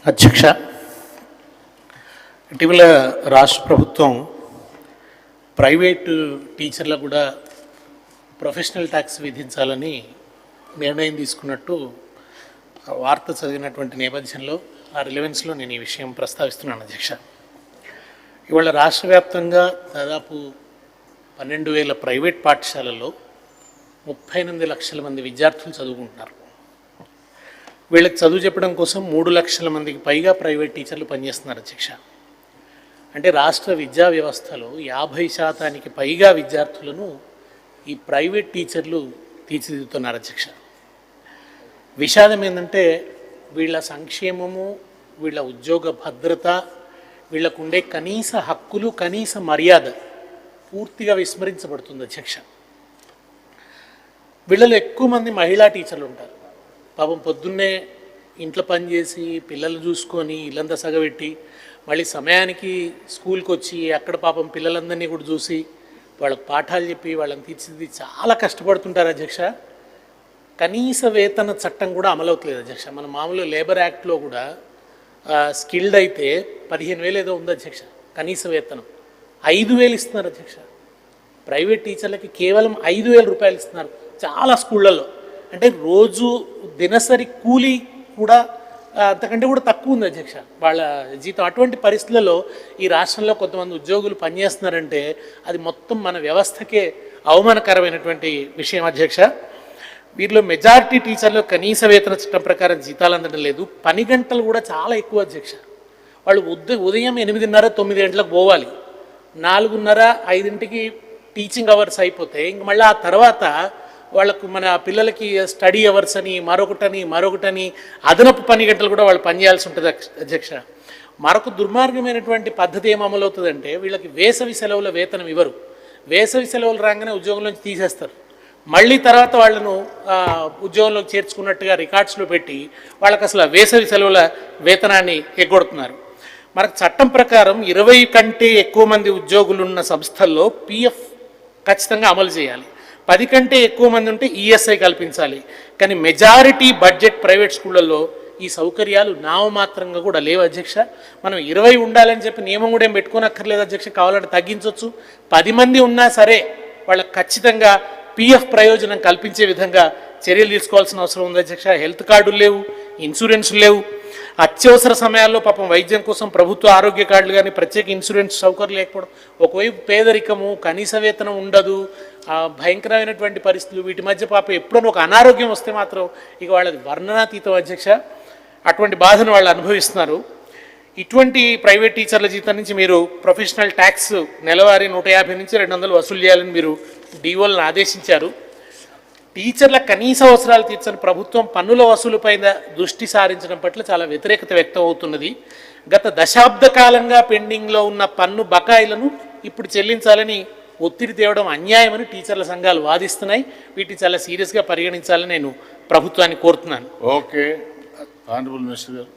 అధ్యక్ష, ఇటీవల రాష్ట్ర ప్రభుత్వం ప్రైవేటు టీచర్లకు కూడా ప్రొఫెషనల్ ట్యాక్స్ విధించాలని నిర్ణయం తీసుకున్నట్టు వార్త చదివినటువంటి నేపథ్యంలో ఆ రిలవెన్స్లో నేను ఈ విషయం ప్రస్తావిస్తున్నాను. అధ్యక్ష, ఇవాళ రాష్ట్ర వ్యాప్తంగా దాదాపు 12,000 ప్రైవేట్ పాఠశాలల్లో 38 లక్షల మంది విద్యార్థులు చదువుకుంటున్నారు. వీళ్ళకి చదువు చెప్పడం కోసం 3 లక్షల మందికి పైగా ప్రైవేట్ టీచర్లు పనిచేస్తున్నారు. అధ్యక్ష, అంటే రాష్ట్ర విద్యా వ్యవస్థలో 50% పైగా విద్యార్థులను ఈ ప్రైవేట్ టీచర్లు తీర్చిదిద్దుతున్నారు. అధ్యక్ష, విషాదం ఏంటంటే వీళ్ళ సంక్షేమము, వీళ్ళ ఉద్యోగ భద్రత, వీళ్ళకు ఉండే కనీస హక్కులు, కనీస మర్యాద పూర్తిగా విస్మరించబడుతుంది. అధ్యక్ష, వీళ్ళలో ఎక్కువ మంది మహిళా టీచర్లు ఉంటారు. పాపం పొద్దున్నే ఇంట్లో పనిచేసి పిల్లలు చూసుకొని ఇల్లంతా సగబెట్టి మళ్ళీ సమయానికి స్కూల్కి వచ్చి అక్కడ పాపం పిల్లలందరినీ కూడా చూసి వాళ్ళకి పాఠాలు చెప్పి వాళ్ళని తీర్చిదిద్ది చాలా కష్టపడుతుంటారు. అధ్యక్ష, కనీస వేతన చట్టం కూడా అమలవుతలేదు. అధ్యక్ష, మన మామూలు లేబర్ యాక్ట్లో కూడా స్కిల్డ్ అయితే 15,000 ఏదో ఉంది. అధ్యక్ష, కనీస వేతనం 5,000 ఇస్తున్నారు. అధ్యక్ష, ప్రైవేట్ టీచర్లకి కేవలం 5,000 రూపాయలు ఇస్తున్నారు చాలా స్కూళ్ళల్లో. అంటే రోజు దినసరి కూలీ కూడా అంతకంటే కూడా తక్కువ ఉంది. అధ్యక్ష, వాళ్ళ జీతం. అటువంటి పరిస్థితులలో ఈ రాష్ట్రంలో కొంతమంది ఉద్యోగులు పనిచేస్తున్నారంటే అది మొత్తం మన వ్యవస్థకే అవమానకరమైనటువంటి విషయం. అధ్యక్ష, వీరిలో మెజారిటీ టీచర్లు కనీస వేతన చట్టం ప్రకారం జీతాలు అందడం లేదు. పని గంటలు కూడా చాలా ఎక్కువ. అధ్యక్ష, వాళ్ళు ఉదయం 8:30, 9 గంటలకు పోవాలి, 4:30, 5ంటికి టీచింగ్ అవర్స్ అయిపోతాయి. ఇంక మళ్ళీ ఆ తర్వాత వాళ్ళకు మన పిల్లలకి స్టడీ అవర్స్ అని మరొకటని అదనపు పని గంటలు కూడా వాళ్ళు పనిచేయాల్సి ఉంటుంది. అధ్యక్ష, మరొక దుర్మార్గమైనటువంటి పద్ధతి ఏం అమలవుతుందంటే వీళ్ళకి వేసవి సెలవుల వేతనం ఇవ్వరు. వేసవి సెలవులు రాగానే ఉద్యోగంలోంచి తీసేస్తారు. మళ్ళీ తర్వాత వాళ్ళను ఉద్యోగంలోకి చేర్చుకున్నట్టుగా రికార్డ్స్లో పెట్టి వాళ్ళకి అసలు వేసవి సెలవుల వేతనాన్ని ఎగ్గొడుతున్నారు. మనకు చట్టం ప్రకారం 20 కంటే ఎక్కువ మంది ఉద్యోగులున్న సంస్థల్లో పిఎఫ్ ఖచ్చితంగా అమలు చేయాలి. 10 కంటే ఎక్కువ మంది ఉంటే ఈఎస్ఐ కల్పించాలి. కానీ మెజారిటీ బడ్జెట్ ప్రైవేట్ స్కూళ్ళల్లో ఈ సౌకర్యాలు నామమాత్రంగా కూడా లేవు. అధ్యక్ష, మనం 20 ఉండాలని చెప్పి నియమం కూడా ఏం పెట్టుకోనక్కర్లేదు. అధ్యక్ష, కావాలంటే తగ్గించవచ్చు. 10 మంది ఉన్నా సరే వాళ్ళకి ఖచ్చితంగా పిఎఫ్ ప్రయోజనం కల్పించే విధంగా చర్యలు తీసుకోవాల్సిన అవసరం ఉంది. అధ్యక్ష, హెల్త్ కార్డులు లేవు, ఇన్సూరెన్స్లు లేవు. అత్యవసర సమయాల్లో పాపం వైద్యం కోసం ప్రభుత్వ ఆరోగ్య కార్డులు కానీ ప్రత్యేక ఇన్సూరెన్స్ సౌకర్యం లేకపోవడం, ఒకవైపు పేదరికము, కనీస వేతనం ఉండదు, భయంకరమైనటువంటి పరిస్థితులు, వీటి మధ్య పాపం ఎప్పుడైనా ఒక అనారోగ్యం వస్తే మాత్రం ఇక వాళ్ళది వర్ణనాతీతం. అధ్యక్ష, అటువంటి బాధను వాళ్ళు అనుభవిస్తున్నారు. ఇటువంటి ప్రైవేట్ టీచర్ల జీతం నుంచి మీరు ప్రొఫెషనల్ ట్యాక్స్ నెలవారీ 150 నుంచి 200 వసూలు చేయాలని మీరు డిఓలను ఆదేశించారు. టీచర్ల కనీస అవసరాలు తీర్చని ప్రభుత్వం పన్నుల వసూలుపైన దృష్టి సారించడం పట్ల చాలా వ్యతిరేకత వ్యక్తం అవుతున్నది. గత దశాబ్ద కాలంగా పెండింగ్లో ఉన్న పన్ను బకాయిలను ఇప్పుడు చెల్లించాలని ఒత్తిడి తేవడం అన్యాయమని టీచర్ల సంఘాలు వాదిస్తున్నాయి. వీటిని చాలా సీరియస్గా పరిగణించాలని నేను ప్రభుత్వాన్ని కోరుతున్నాను. ఓకే, ఆనరబుల్ మినిస్టర్ గారు.